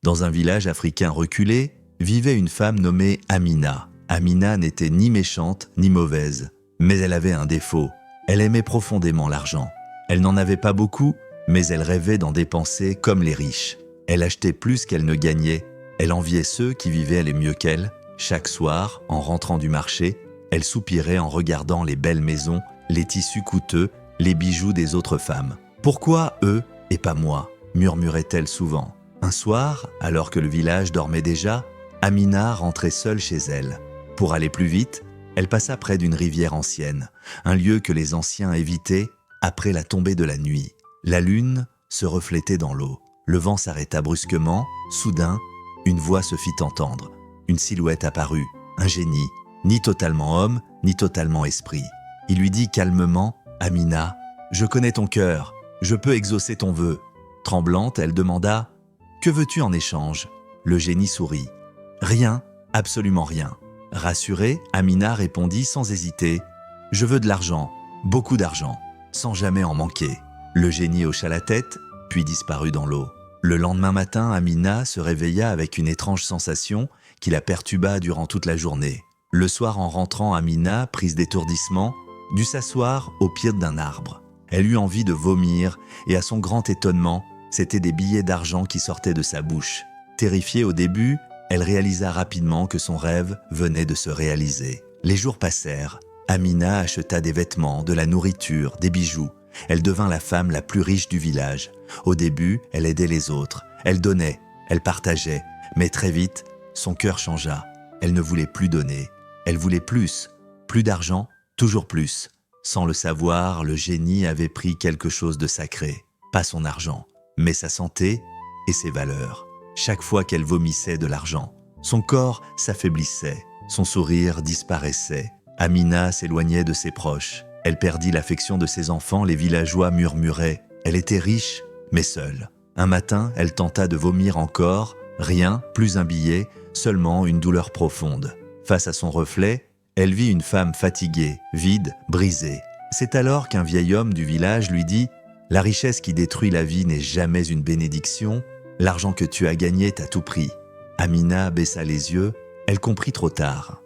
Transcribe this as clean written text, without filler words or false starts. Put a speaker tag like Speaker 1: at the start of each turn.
Speaker 1: Dans un village africain reculé, vivait une femme nommée Amina. Amina n'était ni méchante ni mauvaise, mais elle avait un défaut. Elle aimait profondément l'argent. Elle n'en avait pas beaucoup, mais elle rêvait d'en dépenser comme les riches. Elle achetait plus qu'elle ne gagnait. Elle enviait ceux qui vivaient les mieux qu'elle. Chaque soir, en rentrant du marché, elle soupirait en regardant les belles maisons, les tissus coûteux, les bijoux des autres femmes. « Pourquoi eux et pas moi ?» murmurait-elle souvent. Un soir, alors que le village dormait déjà, Amina rentrait seule chez elle. Pour aller plus vite, elle passa près d'une rivière ancienne, un lieu que les anciens évitaient après la tombée de la nuit. La lune se reflétait dans l'eau. Le vent s'arrêta brusquement. Soudain, une voix se fit entendre. Une silhouette apparut, un génie, ni totalement homme, ni totalement esprit. Il lui dit calmement « Amina, je connais ton cœur, je peux exaucer ton vœu. » Tremblante, elle demanda « Que veux-tu en échange ?» Le génie sourit. « Rien, absolument rien. » Rassurée, Amina répondit sans hésiter « Je veux de l'argent, beaucoup d'argent, sans jamais en manquer. » Le génie hocha la tête, puis disparut dans l'eau. Le lendemain matin, Amina se réveilla avec une étrange sensation qui la perturba durant toute la journée. Le soir, en rentrant, Amina, prise d'étourdissement, dut s'asseoir au pied d'un arbre. Elle eut envie de vomir et à son grand étonnement, c'étaient des billets d'argent qui sortaient de sa bouche. Terrifiée au début, elle réalisa rapidement que son rêve venait de se réaliser. Les jours passèrent. Amina acheta des vêtements, de la nourriture, des bijoux. Elle devint la femme la plus riche du village. Au début, elle aidait les autres. Elle donnait, elle partageait. Mais très vite, son cœur changea. Elle ne voulait plus donner. Elle voulait plus. Plus d'argent, toujours plus. Sans le savoir, le génie avait pris quelque chose de sacré. Pas son argent, mais sa santé et ses valeurs. Chaque fois qu'elle vomissait de l'argent, son corps s'affaiblissait. Son sourire disparaissait. Amina s'éloignait de ses proches. Elle perdit l'affection de ses enfants, les villageois murmuraient. Elle était riche, mais seule. Un matin, elle tenta de vomir encore. Rien, plus un billet, seulement une douleur profonde. Face à son reflet, elle vit une femme fatiguée, vide, brisée. C'est alors qu'un vieil homme du village lui dit « La richesse qui détruit la vie n'est jamais une bénédiction. L'argent que tu as gagné t'a tout pris. » Amina baissa les yeux. Elle comprit trop tard.